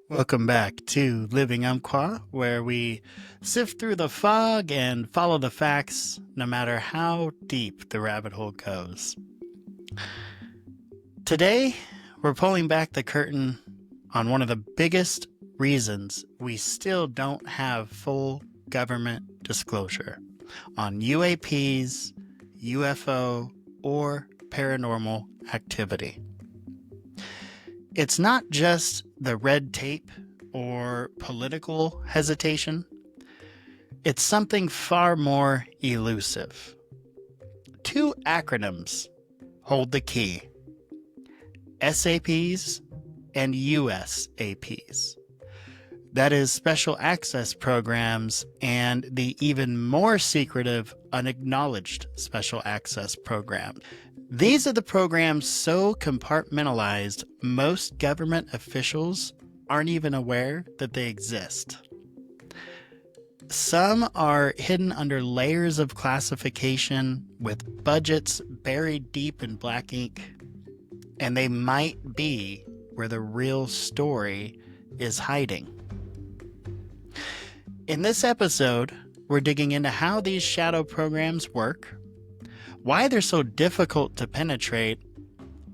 Welcome back to Living Umpqua, where we sift through the fog and follow the facts, no matter how deep the rabbit hole goes. Today, we're pulling back the curtain on one of the biggest reasons we still don't have full government disclosure on UAPs, UFO, or paranormal activity. It's not just the red tape or political hesitation. It's something far more elusive. Two acronyms hold the key: SAPs and USAPs. That is Special Access Programs and the even more secretive Unacknowledged Special Access Program. These are the programs so compartmentalized, most government officials aren't even aware that they exist. Some are hidden under layers of classification with budgets buried deep in black ink, and they might be where the real story is hiding. In this episode, we're digging into how these shadow programs work, why they're so difficult to penetrate,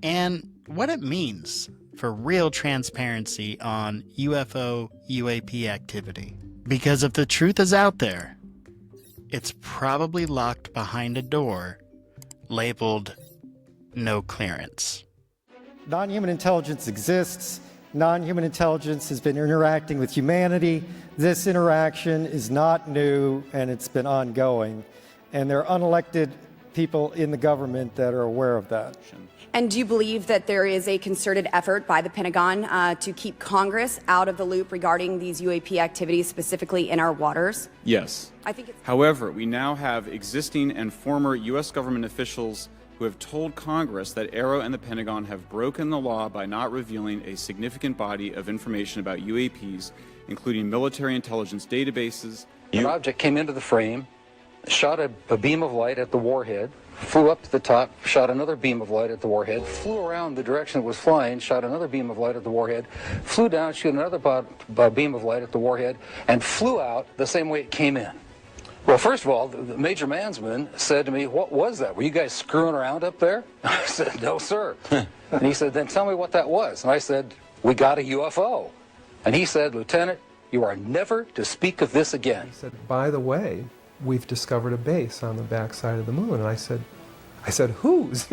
and what it means for real transparency on UFO UAP activity. Because if the truth is out there, it's probably locked behind a door labeled "No Clearance." Non-human intelligence exists. Non-human intelligence has been interacting with humanity. This interaction is not new, and it's been ongoing. And there are unelected people in the government that are aware of that. And do you believe that there is a concerted effort by the Pentagon to keep Congress out of the loop regarding these UAP activities, specifically in our waters? Yes. However, we now have existing and former U.S. government officials who have told Congress that AARO and the Pentagon have broken the law by not revealing a significant body of information about UAPs, including military intelligence databases. An object came into the frame, shot a beam of light at the warhead, flew up to the top, shot another beam of light at the warhead, flew around the direction it was flying, shot another beam of light at the warhead, flew down, shot another beam of light at the warhead, and flew out the same way it came in. Well, first of all, the Major Mansman said to me, "What was that? Were you guys screwing around up there?" I said, "No, sir." And he said, "Then tell me what that was." And I said, "We got a UFO." And he said, "Lieutenant, you are never to speak of this again." He said, "By the way, we've discovered a base on the backside of the moon." And I said, "Whose?"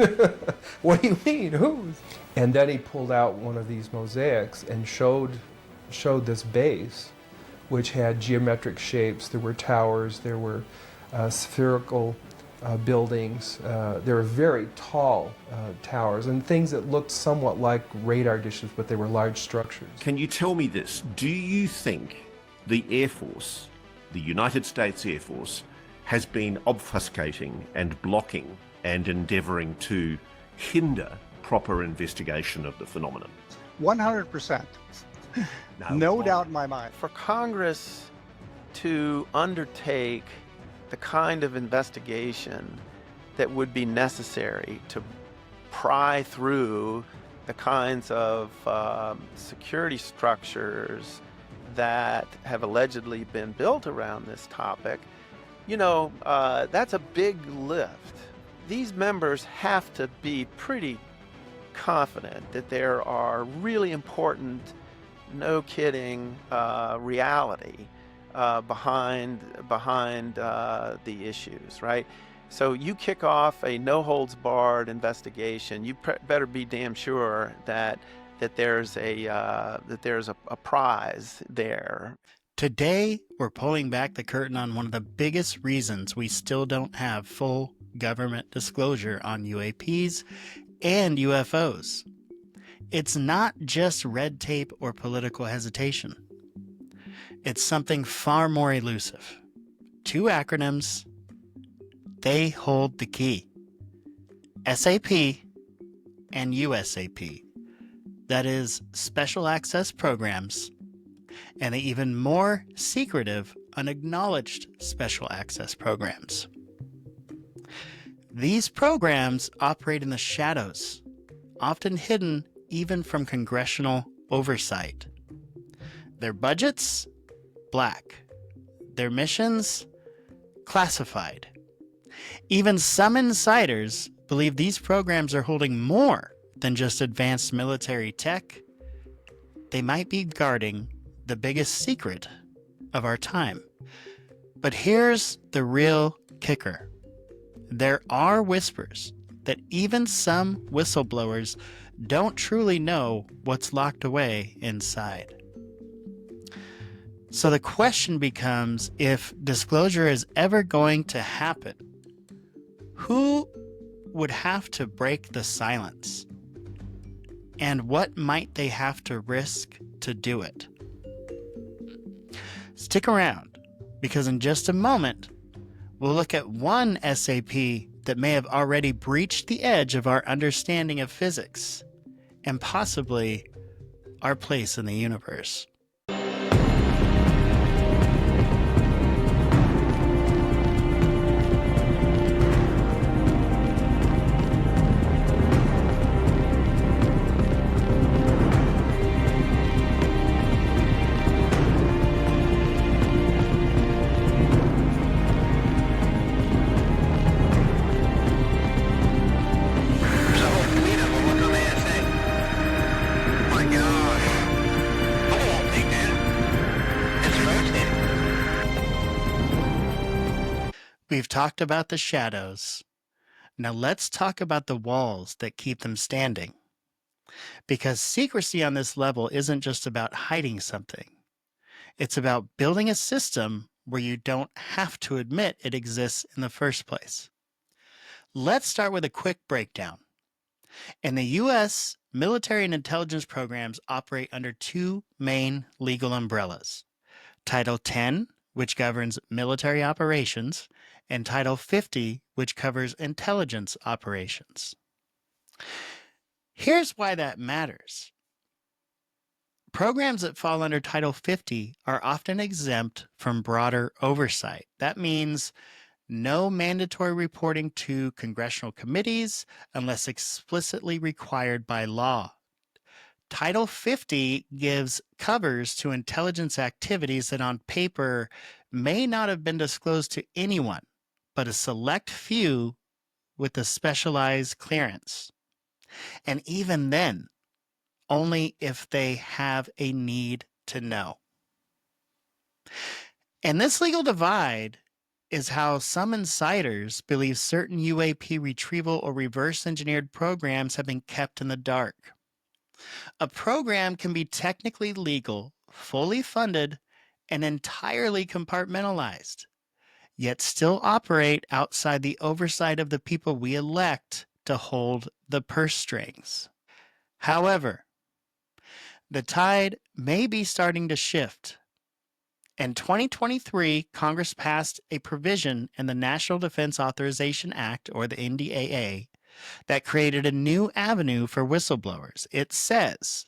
"What do you mean, whose?" And then he pulled out one of these mosaics and showed this base, which had geometric shapes. There were towers, there were spherical buildings, there were very tall towers, and things that looked somewhat like radar dishes, but they were large structures. Can you tell me this? Do you think the Air Force, the United States Air Force, has been obfuscating and blocking and endeavouring to hinder proper investigation of the phenomenon? 100%. No doubt in my mind. For Congress to undertake the kind of investigation that would be necessary to pry through the kinds of security structures that have allegedly been built around this topic, that's a big lift. These members have to be pretty confident that there are really important, no kidding, reality behind the issues, right? So you kick off a no-holds-barred investigation, you better be damn sure that there's a prize there. Today, we're pulling back the curtain on one of the biggest reasons we still don't have full government disclosure on UAPs and UFOs. It's not just red tape or political hesitation. It's something far more elusive. Two acronyms. They hold the key. SAP and USAP. That is Special Access Programs, and the even more secretive Unacknowledged Special Access Programs. These programs operate in the shadows, often hidden even from congressional oversight. Their budgets? Black. Their missions? Classified. Even some insiders believe these programs are holding more than just advanced military tech. They might be guarding the biggest secret of our time. But here's the real kicker. There are whispers that even some whistleblowers don't truly know what's locked away inside. So the question becomes, if disclosure is ever going to happen, who would have to break the silence? And what might they have to risk to do it? Stick around, because in just a moment, we'll look at one SAP that may have already breached the edge of our understanding of physics, and possibly our place in the universe. We've talked about the shadows. Now let's talk about the walls that keep them standing. Because secrecy on this level isn't just about hiding something. It's about building a system where you don't have to admit it exists in the first place. Let's start with a quick breakdown. In the U.S., military and intelligence programs operate under two main legal umbrellas. Title 10, which governs military operations, and Title 50, which covers intelligence operations. Here's why that matters. Programs that fall under Title 50 are often exempt from broader oversight. That means no mandatory reporting to congressional committees unless explicitly required by law. Title 50 gives covers to intelligence activities that on paper may not have been disclosed to anyone, but a select few with a specialized clearance. And even then, only if they have a need to know. And this legal divide is how some insiders believe certain UAP retrieval or reverse engineered programs have been kept in the dark. A program can be technically legal, fully funded, and entirely compartmentalized, yet still operate outside the oversight of the people we elect to hold the purse strings. However, the tide may be starting to shift. In 2023, Congress passed a provision in the National Defense Authorization Act, or the NDAA, that created a new avenue for whistleblowers. It says,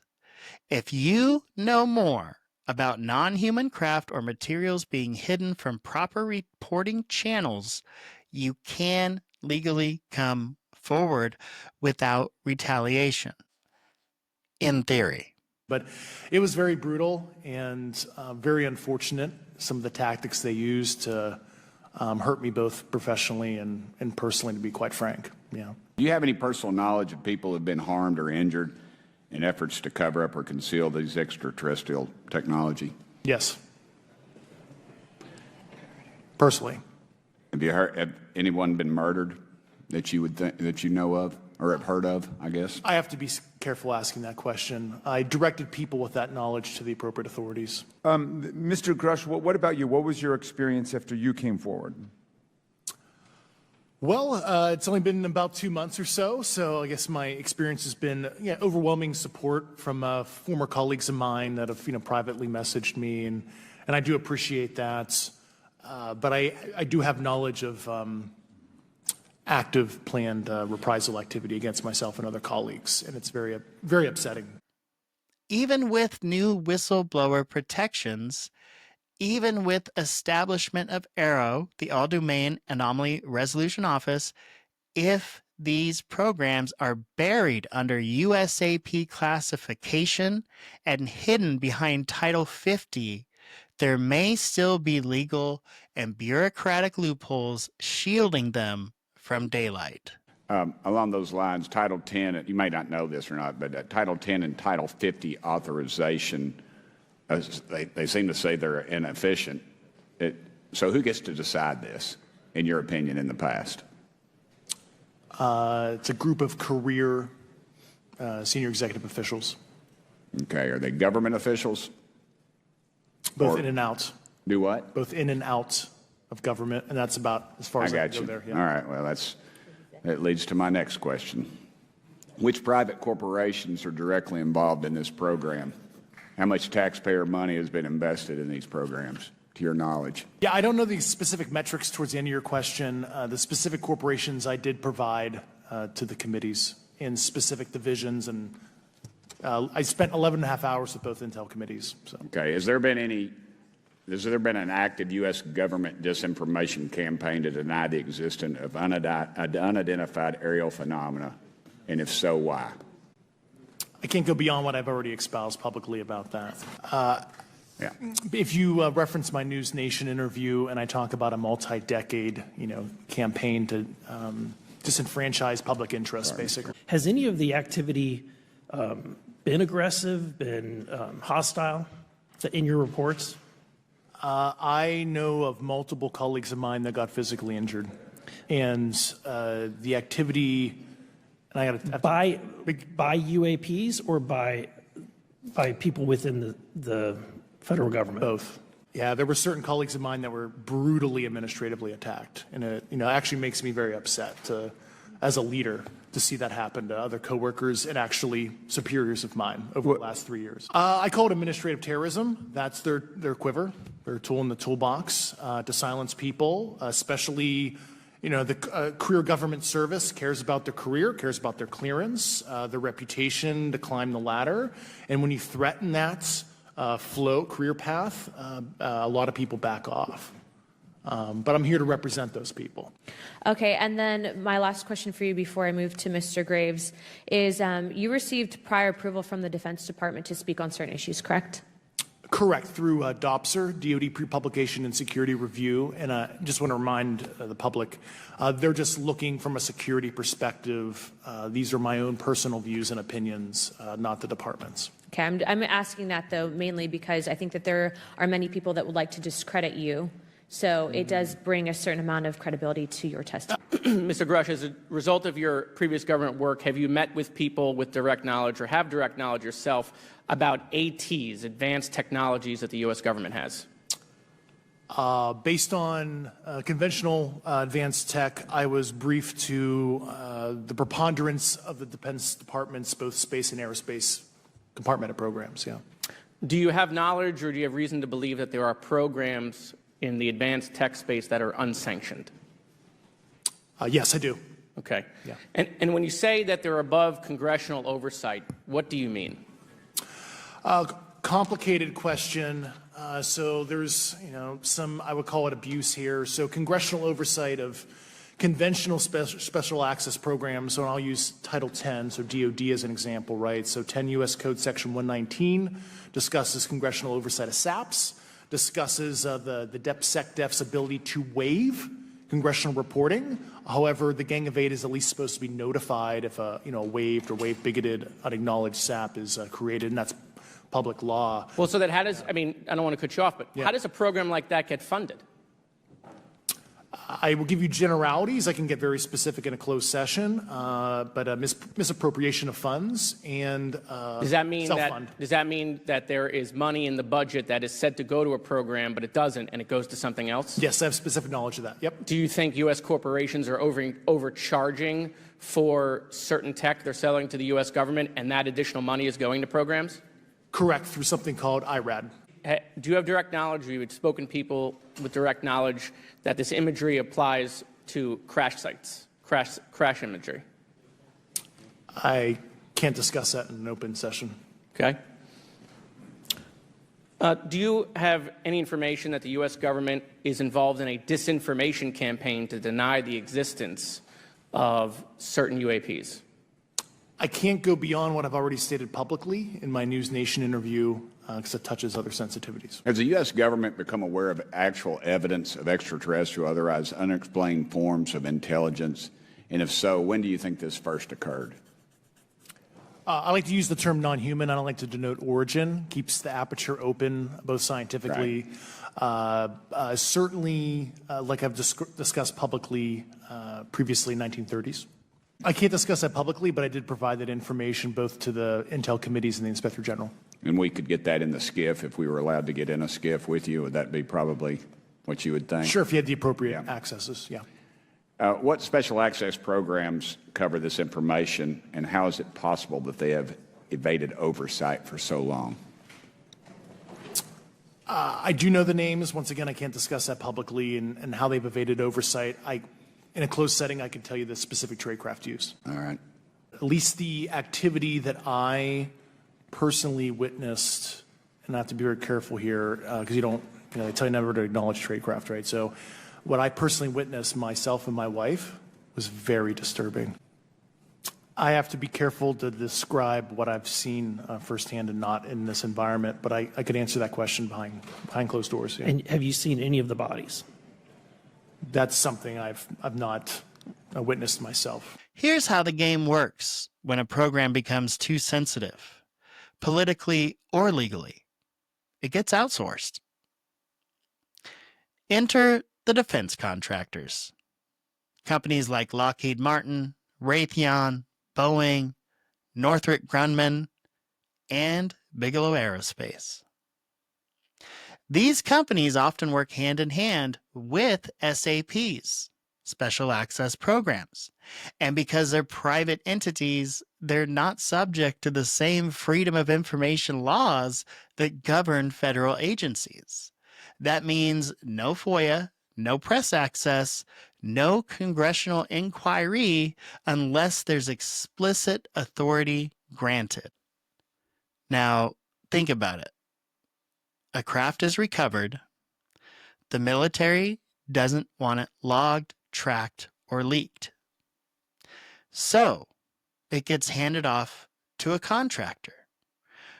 if you know more about non-human craft or materials being hidden from proper reporting channels, you can legally come forward without retaliation. In theory. But it was very brutal and very unfortunate, some of the tactics they used to hurt me both professionally and personally, to be quite frank. Yeah. Do you have any personal knowledge of people who have been harmed or injured in efforts to cover up or conceal these extraterrestrial technology? Yes. Personally. Have anyone been murdered that you would that you know of or have heard of, I guess? I have to be careful asking that question. I directed people with that knowledge to the appropriate authorities. Mr. Grush, what about you? What was your experience after you came forward? Well, it's only been about 2 months or so I guess my experience has been overwhelming support from former colleagues of mine that have privately messaged me, and I do appreciate that. But I do have knowledge of active planned reprisal activity against myself and other colleagues, and it's very, very upsetting. Even with new whistleblower protections, even with establishment of AARO, the All-Domain Anomaly Resolution Office, if these programs are buried under USAP classification and hidden behind Title 50, there may still be legal and bureaucratic loopholes shielding them from daylight. Along those lines, Title 10, you may not know this or not, but Title 10 and Title 50 authorization, they seem to say they're inefficient. So who gets to decide this, in your opinion, in the past? It's a group of career senior executive officials. Okay, are they government officials? Both in and out. Do what? Both in and out of government, and that's about as far as I can go there. Yeah. All right, well, that leads to my next question. Which private corporations are directly involved in this program? How much taxpayer money has been invested in these programs, to your knowledge? Yeah, I don't know the specific metrics towards the end of your question. The specific corporations I did provide to the committees in specific divisions, and I spent 11 and a half hours with both Intel committees. So. Okay, has there been an active U.S. government disinformation campaign to deny the existence of unidentified aerial phenomena? And if so, why? I can't go beyond what I've already espoused publicly about that. Yeah. If you reference my News Nation interview and I talk about a multi-decade, campaign to disenfranchise public interest, basically. Has any of the activity been aggressive, been hostile in your reports? I know of multiple colleagues of mine that got physically injured, and the activity. And I got by UAPs or by people within the federal government? Both. Yeah, there were certain colleagues of mine that were brutally administratively attacked, and it actually makes me very upset as a leader to see that happen to other coworkers and actually superiors of mine over the last 3 years. I call it administrative terrorism. That's their quiver, their tool in the toolbox to silence people, especially. The career government service cares about their career, cares about their clearance, their reputation to climb the ladder. And when you threaten that career path, a lot of people back off. But I'm here to represent those people. Okay, and then my last question for you before I move to Mr. Graves is you received prior approval from the Defense Department to speak on certain issues, correct? Correct, through DOPSR, DoD Pre-Publication and Security Review, and I just want to remind the public, they're just looking from a security perspective. These are my own personal views and opinions, not the department's. Okay, I'm asking that, though, mainly because I think that there are many people that would like to discredit you, so it does bring a certain amount of credibility to your testimony. Mr. Grush, as a result of your previous government work, have you met with people with direct knowledge or have direct knowledge yourself about ATs, advanced technologies that the U.S. government has? Based on conventional advanced tech, I was briefed to the preponderance of the Defense Department's both space and aerospace compartmented programs, yeah. Do you have knowledge or do you have reason to believe that there are programs in the advanced tech space that are unsanctioned? Yes, I do. Okay. Yeah. And when you say that they're above congressional oversight, what do you mean? Complicated question. So there's, some, I would call it abuse here. So congressional oversight of conventional special access programs. So I'll use Title 10, so DOD as an example, right? So 10 U.S. Code Section 119 discusses congressional oversight of SAPs, discusses the DepSecDef's ability to waive congressional reporting. However, the Gang of Eight is at least supposed to be notified if a waived or waive bigoted unacknowledged SAP is created, and that's public law. Well, so that how does, I don't want to cut you off, but how does a program like that get funded? I will give you generalities. I can get very specific in a closed session, but misappropriation of funds and does that mean self-fund. does that mean that there is money in the budget that is said to go to a program, but it doesn't, and it goes to something else? Yes, I have specific knowledge of that. Yep. Do you think U.S. corporations are overcharging for certain tech they're selling to the U.S. government, and that additional money is going to programs? Correct, through something called IRAD. Do you have direct knowledge, or you had spoken to people with direct knowledge that this imagery applies to crash sites, crash imagery? I can't discuss that in an open session. Okay. Do you have any information that the U.S. government is involved in a disinformation campaign to deny the existence of certain UAPs? I can't go beyond what I've already stated publicly in my News Nation interview because it touches other sensitivities. Has the U.S. government become aware of actual evidence of extraterrestrial, otherwise unexplained forms of intelligence? And if so, when do you think this first occurred? I like to use the term non-human. I don't like to denote origin. Keeps the aperture open, both scientifically. Right. Certainly, like I've discussed publicly previously, 1930s. I can't discuss that publicly, but I did provide that information both to the Intel committees and the Inspector General. And we could get that in the SCIF if we were allowed to get in a SCIF with you. Would that be probably what you would think? Sure, if you had the appropriate accesses, yeah. What special access programs cover this information, and how is it possible that they have evaded oversight for so long? I do know the names. Once again, I can't discuss that publicly and how they've evaded oversight. In a closed setting, I can tell you the specific tradecraft used. All right. At least the activity that I personally witnessed, and I have to be very careful here because they tell you never to acknowledge tradecraft, right? So what I personally witnessed, myself and my wife, was very disturbing. I have to be careful to describe what I've seen firsthand and not in this environment, but I could answer that question behind closed doors. Yeah. And have you seen any of the bodies? That's something I've not witnessed myself. Here's how the game works when a program becomes too sensitive, politically or legally. It gets outsourced. Enter the defense contractors. Companies like Lockheed Martin, Raytheon, Boeing, Northrop Grumman, and Bigelow Aerospace. These companies often work hand in hand with SAPs, special access programs. And because they're private entities, they're not subject to the same freedom of information laws that govern federal agencies. That means no FOIA, no press access, no congressional inquiry unless there's explicit authority granted. Now, think about it. A craft is recovered. The military doesn't want it logged, tracked, or leaked. So, it gets handed off to a contractor,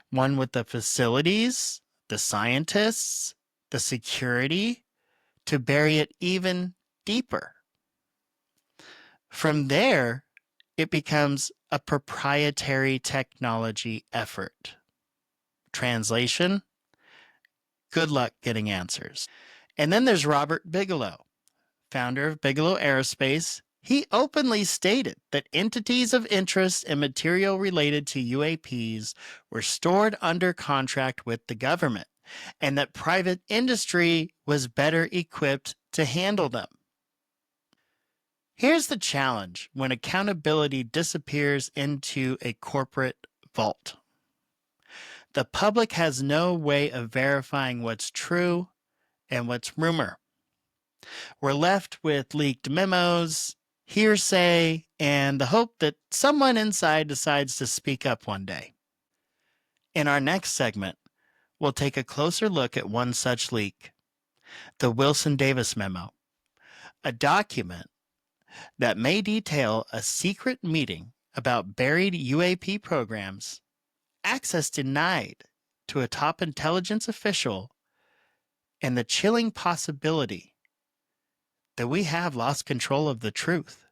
one with the facilities, the scientists, the security, to bury it even deeper. From there, it becomes a proprietary technology effort. Translation: good luck getting answers. And then there's Robert Bigelow, founder of Bigelow Aerospace. He openly stated that entities of interest and material related to UAPs were stored under contract with the government, and that private industry was better equipped to handle them. Here's the challenge when accountability disappears into a corporate vault. The public has no way of verifying what's true and what's rumor. We're left with leaked memos, hearsay, and the hope that someone inside decides to speak up one day. In our next segment, we'll take a closer look at one such leak, the Wilson Davis Memo, a document that may detail a secret meeting about buried UAP programs, access denied to a top intelligence official, and the chilling possibility that we have lost control of the truth.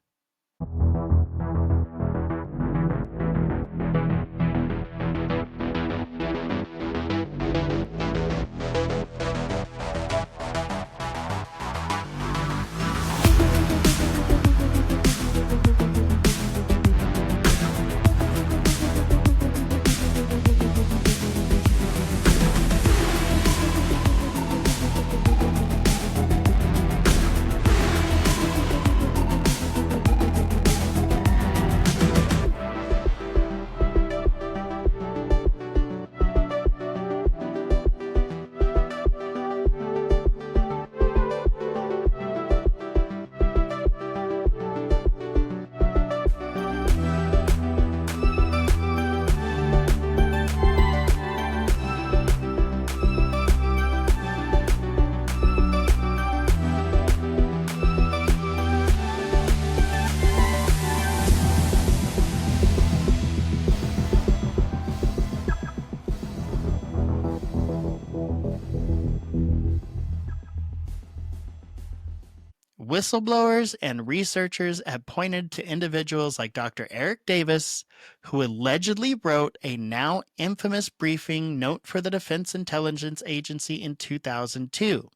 Whistleblowers and researchers have pointed to individuals like Dr. Eric Davis, who allegedly wrote a now infamous briefing note for the Defense Intelligence Agency in 2002.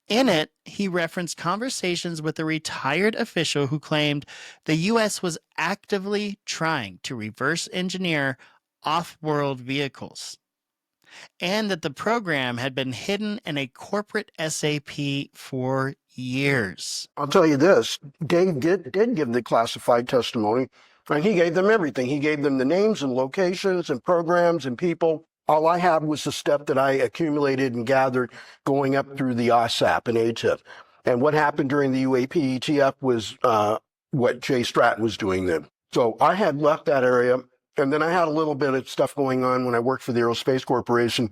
In it, he referenced conversations with a retired official who claimed the U.S. was actively trying to reverse engineer off-world vehicles, and that the program had been hidden in a corporate SAP for years. I'll tell you this, Dave did give the classified testimony, and he gave them everything. He gave them the names and locations and programs and people. All I had was the stuff that I accumulated and gathered going up through the USAP and ATIP. And what happened during the UAP ETF was what Jay Stratton was doing then. So I had left that area, and then I had a little bit of stuff going on when I worked for the Aerospace Corporation,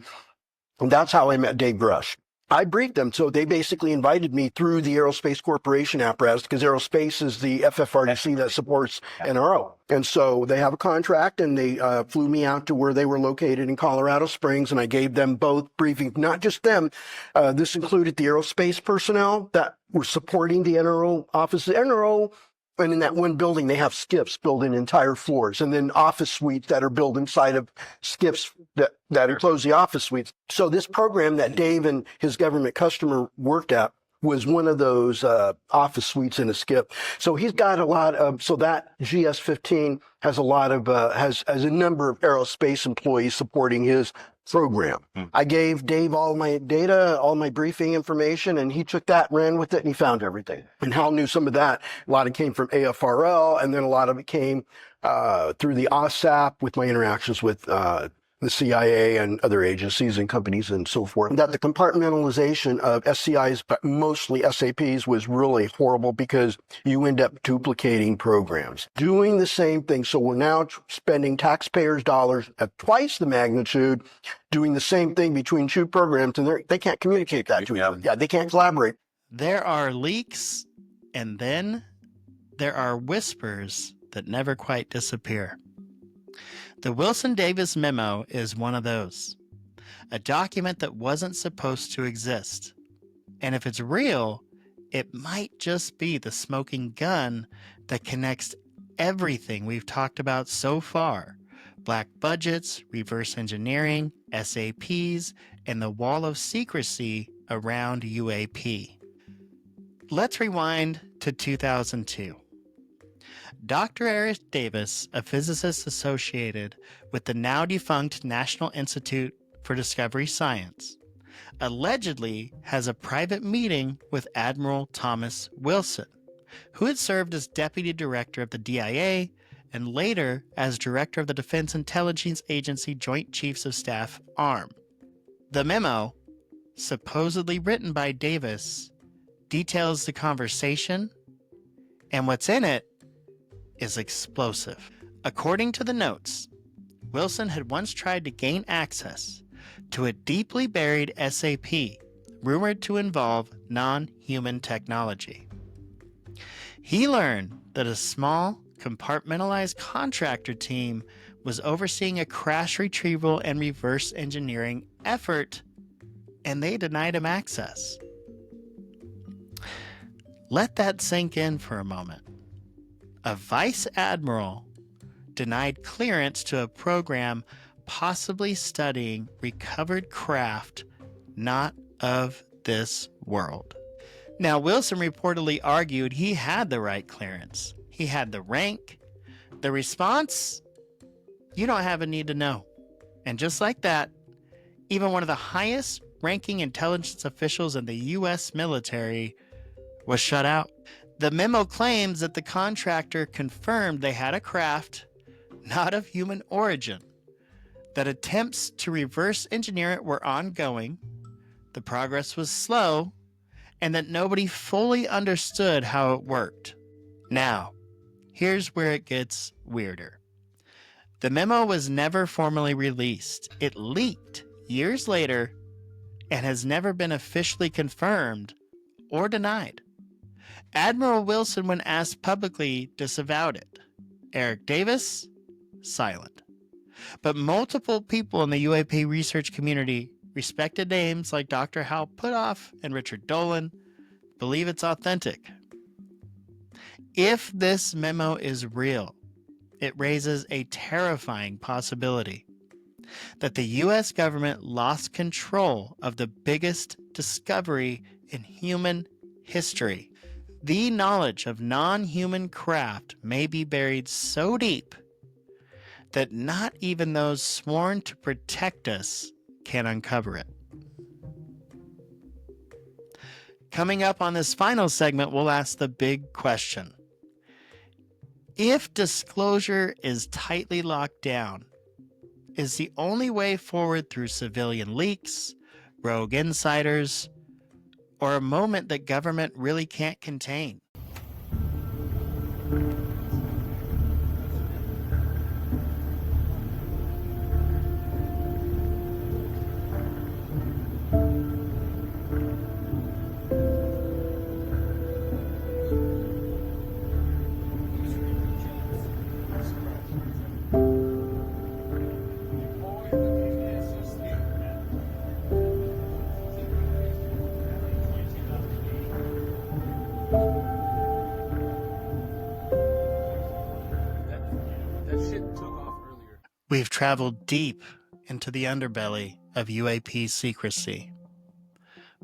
and that's how I met Dave Grush. I briefed them, so they basically invited me through the Aerospace Corporation apparatus, because aerospace is the FFRDC that supports NRO. And so they have a contract, and they flew me out to where they were located in Colorado Springs, and I gave them both briefings, not just them. This included the aerospace personnel that were supporting the NRO office. The NRO, and in that one building, they have skiffs built in entire floors, and then office suites that are built inside of skiffs that enclose the office suites. So this program that Dave and his government customer worked at was one of those office suites in a skiff. So he's got a lot of, so that GS-15 has a lot of, has a number of aerospace employees supporting his program. I gave Dave all my data, all my briefing information, and he took that, ran with it, and he found everything. And Hal knew some of that. A lot of it came from AFRL, and then a lot of it came through the OSAP with my interactions with the CIA and other agencies and companies and so forth. That the compartmentalization of SCIs, but mostly SAPs, was really horrible because you end up duplicating programs. Doing the same thing, so we're now spending taxpayers' dollars at twice the magnitude, doing the same thing between two programs, and they can't communicate that to each other. Yeah, they can't collaborate. There are leaks, and then there are whispers that never quite disappear. The Wilson Davis Memo is one of those. A document that wasn't supposed to exist. And if it's real, it might just be the smoking gun that connects everything we've talked about so far. Black budgets, reverse engineering, SAPs, and the wall of secrecy around UAP. Let's rewind to 2002. Dr. Eric Davis, a physicist associated with the now defunct National Institute for Discovery Science, allegedly has a private meeting with Admiral Thomas Wilson, who had served as deputy director of the DIA and later as director of the Defense Intelligence Agency Joint Chiefs of Staff, ARM. The memo, supposedly written by Davis, details the conversation, and what's in it is explosive. According to the notes, Wilson had once tried to gain access to a deeply buried SAP rumored to involve non-human technology. He learned that a small, compartmentalized contractor team was overseeing a crash retrieval and reverse engineering effort, and they denied him access. Let that sink in for a moment. A vice admiral denied clearance to a program possibly studying recovered craft not of this world. Now, Wilson reportedly argued he had the right clearance. He had the rank. The response? You don't have a need to know. And just like that, even one of the highest ranking intelligence officials in the U.S. military was shut out. The memo claims that the contractor confirmed they had a craft not of human origin, that attempts to reverse engineer it were ongoing, the progress was slow, and that nobody fully understood how it worked. Now, here's where it gets weirder. The memo was never formally released. It leaked years later and has never been officially confirmed or denied. Admiral Wilson, when asked publicly, disavowed it. Eric Davis, silent. But multiple people in the UAP research community, respected names like Dr. Hal Puthoff and Richard Dolan, believe it's authentic. If this memo is real, it raises a terrifying possibility that the U.S. government lost control of the biggest discovery in human history. The knowledge of non-human craft may be buried so deep that not even those sworn to protect us can uncover it. Coming up on this final segment, we'll ask the big question. If disclosure is tightly locked down, is the only way forward through civilian leaks, rogue insiders, or a moment that government really can't contain? We've traveled deep into the underbelly of UAP secrecy.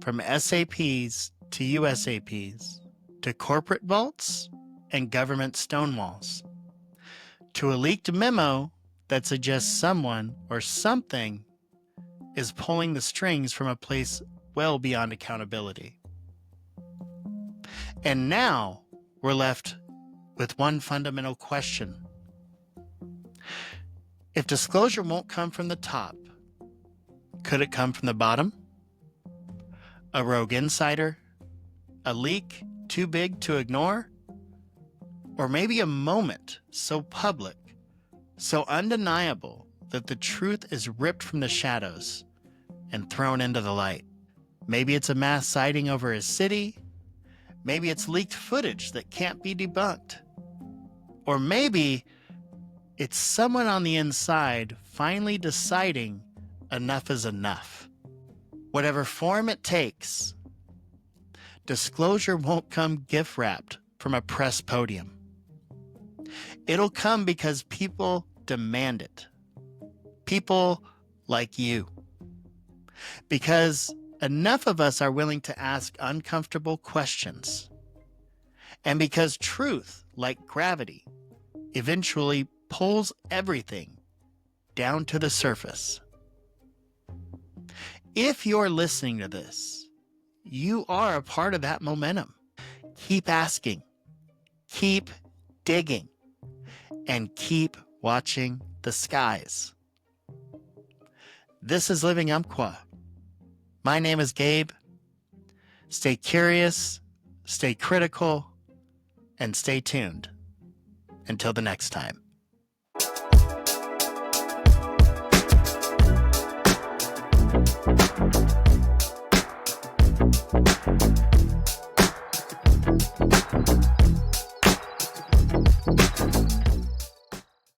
From SAPs to USAPs, to corporate vaults and government stonewalls, to a leaked memo that suggests someone or something is pulling the strings from a place well beyond accountability. And now we're left with one fundamental question. If disclosure won't come from the top, could it come from the bottom? A rogue insider? A leak too big to ignore? Or maybe a moment so public, so undeniable that the truth is ripped from the shadows and thrown into the light? Maybe it's a mass sighting over a city. Maybe it's leaked footage that can't be debunked. Or maybe it's someone on the inside finally deciding enough is enough. Whatever form it takes, disclosure won't come gift-wrapped from a press podium. It'll come because people demand it. People like you. Because enough of us are willing to ask uncomfortable questions. And because truth, like gravity, eventually pulls everything down to the surface. If you're listening to this, you are a part of that momentum. Keep asking, keep digging, and keep watching the skies. This is Living Umpqua. My name is Gabe. Stay curious, stay critical, and stay tuned. Until the next time.